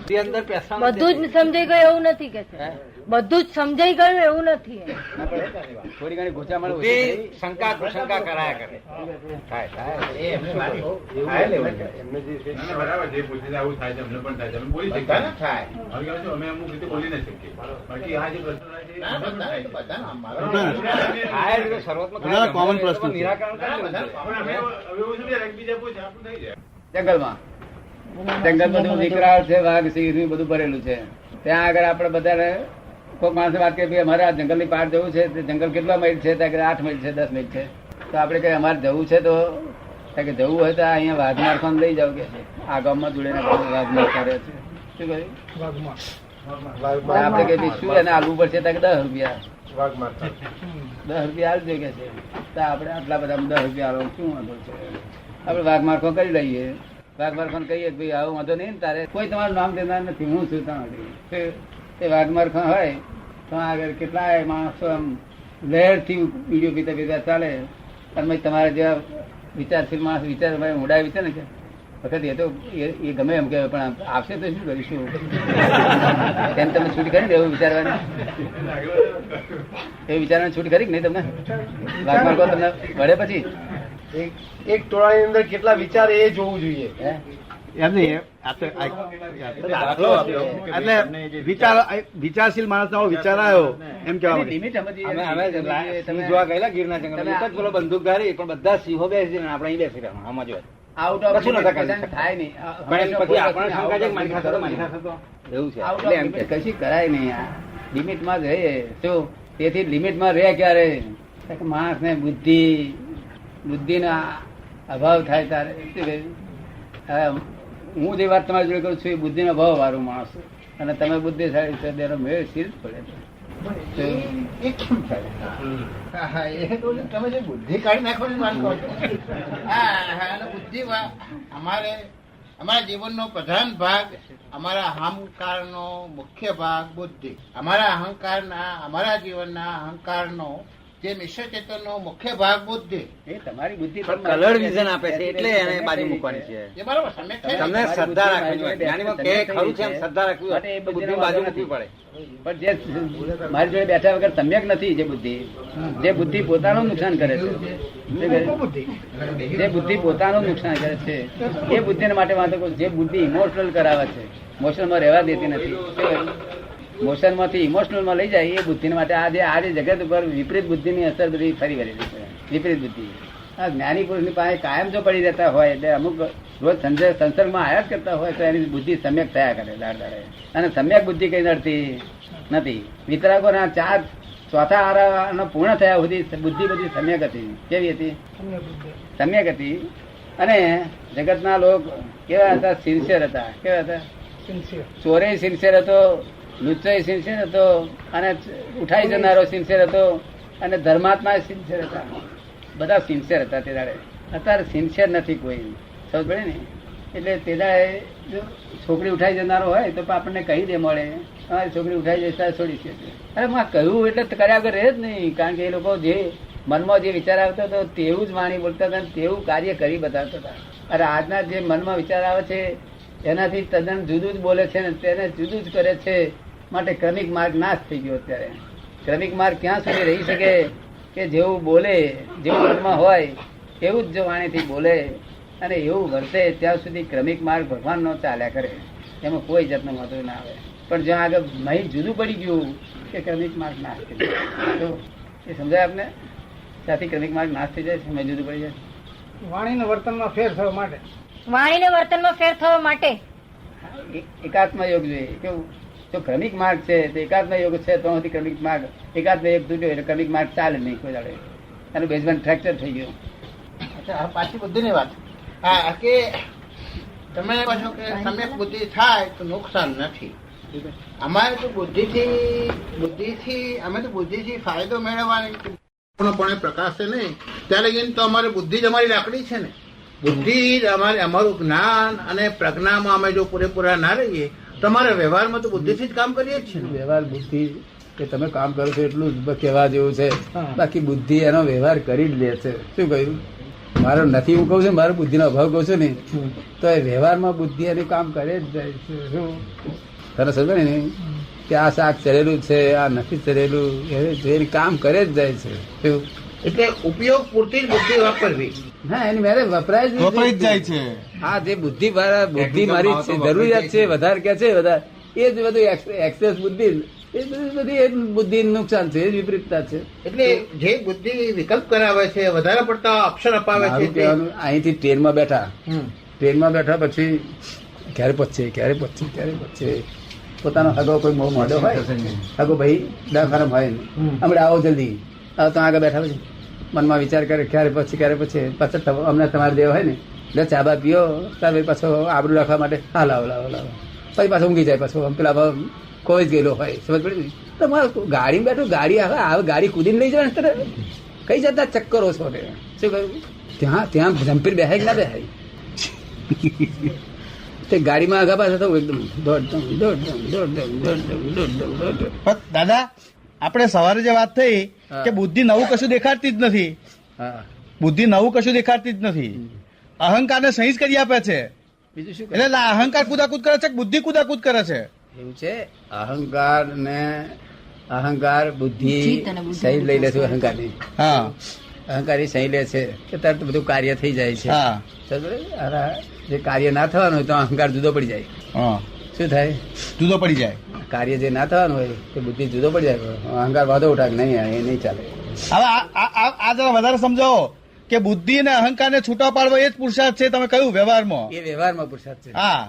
બધું જ સમજાઈ ગયું એવું નથી કે છે, બધું જ સમજાઈ ગયું એવું નથી. થોડી ઘણી ગોચામણ શંકા કુશંકા કરાયા કરે. બરાબર જે પૂછે છે આવું થાય છે, અમને પણ થાય છે, અમે બોલી શકીએ ને થાય. અમે અમુક રીતે બોલી ન શકીએ. બાકી આ જે પ્રશ્ન કોમન પ્રશ્ન જંગલમાં જંગલ બધું વિકરાળ છે, વાઘ સિંહ બધું ભરેલું છે. ત્યાં આગળ આપડે બધા કોઈ માણસે વાત કરી અમારે આ જંગલ ની પાર જવું છે, જંગલ કેટલા માઇલ છે? 8 માઇલ છે, 10 માઇલ છે. તો આપડે કઈ અમારે જવું છે તો જવું હોય તો અહીંયા વાઘમારખોન લઈ જાવ કે આ ગામમાં જોડે વાઘમાર કરે છે. શું કહ્યું? આપડે કઈ શું એને આલવું પડશે? 10 રૂપિયા 10 રૂપિયા આલજો કે છે. તો આપડે આટલા બધા 10 રૂપિયા આલો શું વાંધો છે? આપડે વાઘમારખો કરી લઈએ. વાઘમારખો કહીએ ભાઈ આવું વાંધો નહીં ને તારે કોઈ તમારું નામ દેનાર નથી, હું છું તમારી. તે વાઘમારખો હોય તો આગળ કેટલાય માણસો આમ લહેર થી વિડીયો પીતા પીતા ચાલે. અને તમારા જેવા વિચારશીલ માણસ વિચાર ઉડાવી છે ને કે વખત એ તો એ ગમે એમ કે પણ આવશે તો શું કરીશું તેમ તમે છૂટ કરી ને એવું વિચારવાની, એવું વિચારવાની છૂટ કરી કે નહીં તમને? વાઘમારખો તમને વળે પછી એક ટોળાની અંદર કેટલા વિચાર એ જોવું જોઈએ. વિચારશીલ માણસ વિચાર આવ્યો એમ કેવા લિમિટ તમે જોવા ગયેલા ગીરના જંગલ પેલો બંદૂકધારી પણ બધા સિંહો બેસી ને આપણે અહીં બેસી રહ્યા આમાં જો આઉટ ઓફ થાય નહીં. પછી આપણે શંકા છે કે મારી ખાતે તો એવું છે એટલે એમ કે કશી કરાય નહીં. આ લિમિટમાં જ રહે. શું તેથી લિમિટમાં રહે ક્યારે? માણસ ને બુદ્ધિ નો અભાવ થાય તારે. હું જે વાત તમારી જોડે કરું છું એ બુદ્ધિ નો અભાવ વાળું માણસ, અને તમે બુદ્ધિશાળી છો તેનો મેળ સ્થિર પડે. તમે જે બુદ્ધિ કાઢી નાખવાની વાત કરો છો, બુદ્ધિ અમારા જીવનનો પ્રધાન ભાગ, અમારા અહંકારનો મુખ્ય ભાગ બુદ્ધિ. અમારા અહંકારના, અમારા જીવનના અહંકારનો જે મિશ્ર ચેતનનો મુખ્ય ભાગ બુદ્ધિ. એ તમારી બુદ્ધિ કલર વિઝન આપે છે એટલે એને બાજુ મૂકવાની છે. એ બરાબર તમને શ્રદ્ધા રાખવી જોઈએ. જ્ઞાનીમાં કે ખરું છે એમ શ્રદ્ધા રાખવી હોય તો બુદ્ધિ બાજુ મૂકવી પડે. પણ જે મારી જોડે બેઠા વગર સમ્યક નથી, જે બુદ્ધિ પોતાનું નુકસાન કરે છે, જે બુદ્ધિ પોતાનું નુકસાન કરે છે એ બુદ્ધિ માટે વાંધો. જે બુદ્ધિ ઇમોશનલ કરાવે છે, મોશનમાં રહેવા દેતી નથી, મોશન માંથી ઇમોશનલ માં લઈ જાય એ બુદ્ધિ માટે આ જે જગત ઉપર વિપરીત બુદ્ધિ ની અસર બધી ફરી વળેલી છે. વિપરીત બુદ્ધિ આ જ્ઞાની પુરુષ ની પાસે કાયમ જો પડી રહેતા હોય એટલે અમુક રોજ સંસર્ગમાં આયા જ કરતા હોય તો એની બુદ્ધિ સમ્યક થયા કરે દાડે. અને સમ્યક બુદ્ધિ કઈ નડતી નથી. વિતરાગો ના 4 આરા પૂર્ણ થયા સુધી બુદ્ધિ બધી સમ્યક હતી. કેવી હતી? સમ્યક હતી. અને જગતના લોકો કેવા હતા? સિન્સિયર હતા. કેવા હતા? ચોરે સિન્સિયર હતો, લુચ્ચો સિન્સિયર હતો, અને ઉઠાઈ જનારો સિન્સિયર હતો, અને ધર્માત્મા સિન્સિયર હતા. બધા સિન્સિયર હતા તે દાડે. અત્યારે સિન્સિયર નથી કોઈ. સમજ પડે ને? એટલે તે દાડે જો છોકરી ઉઠાઈ જનારો હોય તો આપણને કહી દે મળે તમારી છોકરી ઉઠાઈ જાય ત્યારે છોડી છે. અરે માં કહ્યું એટલે કર્યા વગર રહે જ નહીં. કારણ કે એ લોકો જે મનમાં જે વિચાર આવતો હતો તેવું જ વાણી બોલતા હતા, તેવું કાર્ય કરી બતાવતા હતા. અરે આજના જે મનમાં વિચાર આવે છે એનાથી તદ્દન જુદું જ બોલે છે ને તેને જુદું જ કરે છે. માટે ક્રમિક માર્ગ નાશ થઈ ગયો. અત્યારે ક્રમિક માર્ગ ક્યાં સુધી રહી શકે કે જેવું બોલે, જેવું મનમાં હોય એવું જ જો વાણીથી બોલે અને એવું વર્તે ત્યાં સુધી ક્રમિક માર્ગ ભગવાન નો ચાલ્યા કરે. એમાં કોઈ જાતનો વાંધો ના આવે. પણ જ્યાં આગળ મહી જુદું પડી ગયું કે ક્રમિક માર્ગ નાશ થઈ જાય તો એ સમજાય આપને? ત્યાંથી ક્રમિક માર્ગ નાશ થઈ જાય છે, મહી જુદું પડી જાય. વાણીને વર્તનમાં ફેર થવા માટે, વાણીને વર્તનમાં ફેર થવા માટે એકાત્મ યોગ જોઈએ. કેવું? જો ક્રમિક માર્ગ છે તો એકાત્મ યોગ છે તો ક્રમિક માર્ગ એકાત્મ યોગ તૂટ્યો એટલે ક્રમિક માર્ગ ચાલે નહીં કોઈ દાડે. એનું બેઝમેન્ટ ફ્રેક્ચર થઈ ગયું. અચ્છા, પાછી બુદ્ધિની વાત કે તમે કહો છો કે સમ્યક બુદ્ધિ થાય તો નુકસાન નથી. અમારે તો બુદ્ધિથી અમે તો બુદ્ધિથી ફાયદો મેળવવાની પૂર્ણપણે પ્રકાશે નહીં ત્યાં લગીને તો અમારી બુદ્ધિ જ અમારી લાકડી છે ને. બુદ્ધિ અમારું જ્ઞાન અને પ્રજ્ઞામાં અમે જો પૂરેપૂરા ના રહીએ તમારે વ્યવહારમાં તો બુદ્ધિથી જ કામ કરીએ જ છે. વ્યવહાર બુદ્ધિ કે તમે કામ કરો છો એટલું જ કહેવા જેવું છે. બાકી બુદ્ધિ એનો વ્યવહાર કરી જ લે છે. શું કહ્યું? મારો નથી હું કઉ છું, મારો બુદ્ધિનો અભાવ કઉ છું ને, તો એ વ્યવહારમાં બુદ્ધિ એનું કામ કરે જ જાય છે. શું તને સમજે ને કે આ શાક ચડેલું છે, આ નથી ચડેલું, એ કામ કરે જ જાય છે. શું? એટલે ઉપયોગ પૂરતી જ બુદ્ધિ વાપરવી. હા, એની મેરે વપરાય જ વપરાઈ જ જાય છે. હા, જે બુદ્ધિ મારી છે, જરૂરિયાત છે, વધારે કે છે વધારે, એ જ બધું એક્સેસ બુદ્ધિ, એ બધી એ બુદ્ધિ નુકસાન છે, એ જ વિપરીતતા છે. એટલે જે બુદ્ધિ વિકલ્પ કરાવે છે, વધારે પડતા અક્ષર અપાવે મારું છે તે- કહેવાનું, અહીંથી ટ્રેનમાં બેઠા, હમ. ટ્રેનમાં બેઠા પછી ક્યારે પહોંચશે પોતાનો હગો કોઈ મોઢો હોય, હગો ભાઈ દવાખાના હોય ને, હમણાં આવો જલ્દી, આવો તો આગળ બેઠા પછી મનમાં વિચાર કરે ક્યારે પછી અમને તમારે દેવ હોય ને, એટલે ચા બા પીઓ, ત્યાર પછી પાછો આબરૂ રાખવા માટે હા લાવો પછી પાછો ઊંઘી જાય, પાછો પેલા કોઈ જ ગયેલો હોય, સમજ પડી ને? તો મારે ગાડી બેઠું, ગાડી આવે ગાડી કૂદીને લઈ જાય ને, કઈ જતા ચક્કરો છો ને? શું કહ્યું? ત્યાં જમ્પીર બેહાય કે ના બેહાય? તે ગાડીમાં આગા પાછા થવું એકદમ દોડ. પણ દાદા, આપણે સવારે જે વાત થઈ કે બુદ્ધિ નવું કશું દેખાડતી જ નથી, હા, બુદ્ધિ નવું કશું દેખાડતી જ નથી, અહંકારને સહી જ કરી આપે છે. બીજું શું કરે? એટલે અહંકાર કુદાકુદ કરે છે કે બુદ્ધિ કુદાકુદ કરે છે? એવું છે, અહંકાર બુદ્ધિ સહી લઈ લે છે. અહંકારની હા અહંકારી સહી લે છે કે તરત બધું કાર્ય થઈ જાય છે. હા સમજ પડી? અરે, જે કાર્ય ના થવાનું હોય તો અહંકાર જુદો પડી જાય. હા, શું થાય? જુદો પડી જાય. કાર્ય જે ના થવાનું હોય તે બુદ્ધિ જુદો પડી જાય. અહંકાર વાંધો ઉઠા કે નહીં, એ નહીં ચાલે. હવે આ જરા વધારે સમજાવો કે બુદ્ધિ અને અહંકાર ને છૂટા પાડવો એ જ પુરુષાર્થ છે. તમે કહ્યું વ્યવહારમાં. એ વ્યવહારમાં પુરુષાર્થ છે. હા,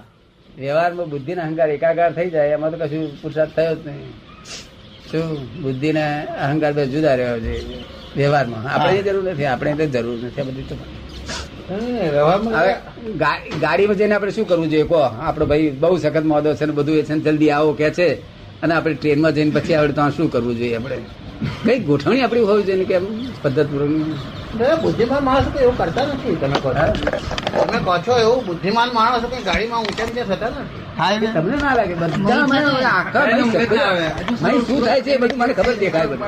વ્યવહારમાં બુદ્ધિ ને અહંકાર એકાકાર થઈ જાય, એમાં તો કશું પુરુષાર્થ થયો જ નહીં. શું? બુદ્ધિ ને અહંકાર બે જુદા રહેવા જોઈએ વ્યવહારમાં. આપણે જરૂર નથી, આપણે તો જરૂર નથી આ બધી. તો હવે ગાડીમાં જઈને આપણે શું કરવું જોઈએ કહો? આપડે ભાઈ બહુ સખત મોદો છે ને બધું એ છે ને જલ્દી આવો કે છે, અને આપણે ટ્રેનમાં જઈને પછી આવડે તો શું કરવું જોઈએ? આપણે કઈ ગોઠવણી આપડી હોવી જોઈએ કે પદ્ધતિ. બુદ્ધિમાન માણસો તો એવું કરતા નથી. તમે કહો છો એવું બુદ્ધિમાન માણસો કઈ ગાડીમાં ઊંચા નીચે થતા નથી. હા, એટલે તમને ના લાગે? બધા આખા ભાઈ શું થાય છે એ બધું મને ખબર દેખાય બધું.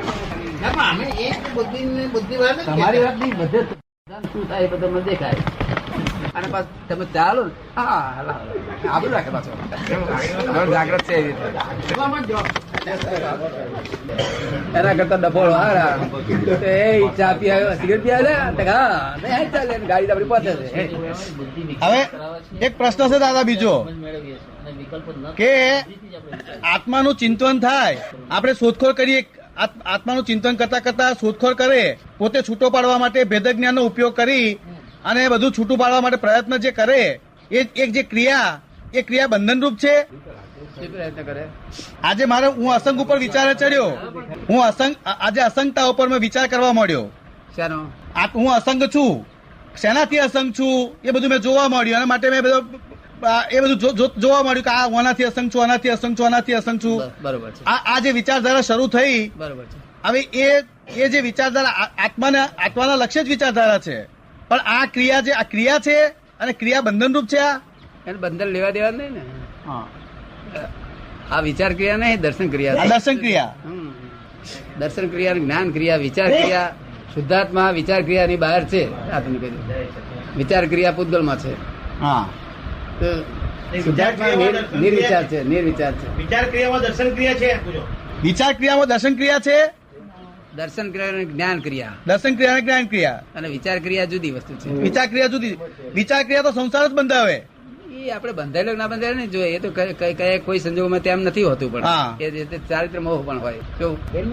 ના, પણ અમે એ બુદ્ધિવાદ જ તમારી કહેતા. વાત નહીં, બધે શું થાય એ બધું મને દેખાય. અને પાછું તમે ચાલો ને, હા આપણું રાખે પાછો જાગ્રત છે એવી રીતે. એના કરતા ડફોળ હારા એ ચા પી આવ્યો, સિગરેટ પી આવ્યો, હા ચાલે, ગાડી આપડી પહોંચે છે. હવે એક પ્રશ્ન છે દાદા બીજો કે આત્માનું ચિંતન થાય, આપણે શોધખોળ કરીએ, આત્માનું ચિંતન કરતા કરતા શોધખોળ કરે, પોતે છૂટો પાડવા માટે ભેદ જ્ઞાનનો ઉપયોગ કરી અને બધું છૂટું પાડવા માટે પ્રયત્ન જે કરે, એ એક જે ક્રિયા, એ ક્રિયા બંધનરૂપ છે. શું પ્રયત્ન કરે? આજે મારે હું અસંગ ઉપર વિચારે ચડ્યો, હું આજે અસંગતા ઉપર મેં વિચાર કરવા માંડ્યો. શાનો? હું અસંગ છું, શેનાથી અસંગ છું એ બધું મેં જોવા મળ્યું, અને માટે મેં જોવા મળ્યું કે આ આનાથી અસંગ છું, આનાથી અસંગ છું, આનાથી અસંગ છું. બરોબર છે, આ જે વિચારધારા શરૂ થઈ, બરોબર છે. હવે એ જે વિચારધારા આત્માના લક્ષ્ય જ વિચારધારા છે, પણ આ ક્રિયા છે અને ક્રિયા બંધનરૂપ છે. એને બંધન લેવા દેવા નહીં ને. આ વિચાર ક્રિયા નહીં, દર્શન ક્રિયા. દર્શન ક્રિયા, દર્શન ક્રિયા, જ્ઞાન ક્રિયા, વિચાર ક્રિયા શુદ્ધાત્મા વિચાર ક્રિયાની બહાર છે. આત્મિક વિચાર ક્રિયા પૂતગલમાં છે. હા, શુદ્ધાત્મા નિર્વિચાર છે, નિર્વિચાર છે. વિચાર ક્રિયામાં દર્શન ક્રિયા છે. વિચાર ક્રિયામાં દર્શન ક્રિયા છે, દર્શન ક્રિયા અને જ્ઞાન ક્રિયા, દર્શન ક્રિયા અને જ્ઞાન ક્રિયા. અને વિચાર ક્રિયા જુદી વસ્તુ છે. વિચાર ક્રિયા જુદી. વિચાર ક્રિયા તો સંસાર જ બંધાવે. એ આપણે બંધાયેલો ના બંધાયેલો નહીં જોઈએ, એ તો કોઈ સંજોગોમાં તેમ નથી હોતું, પણ હા. એ રીતે ચારિત્ર મોહ પણ હોય.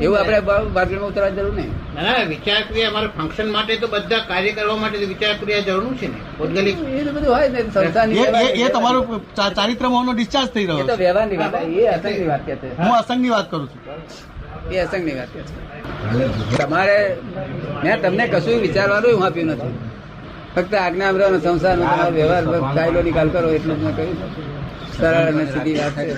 એવું આપણે બાજુમાં ઉતરવા જરૂર નહીં. ના, વિચાર ક્રિયા અમારા ફંક્શન માટે તો બધા કાર્ય કરવા માટે તો વિચાર ક્રિયા જરૂર છે ને. ભૌગોલિક એ તો બધું હોય ને સંસારની. એ તમારું ચારિત્ર મોહનો ડિસ્ચાર્જ થઈ એ રહ્યો તો છે. વ્યવહારની વાત, એ અસંગની વાત કે છે. હું અસંગની વાત કરું છું. એ અસંગની વાત કે છે. તમારે મેં તમને કશું વિચારવાનું હું આપ્યું નથી, ફક્ત આજ્ઞા અમરાનો સંસારનો તમારો વ્યવહાર કાયદો નિકાલ કરો એટલું જ મેં કહ્યું. સરળ અને સીધી વાત છે.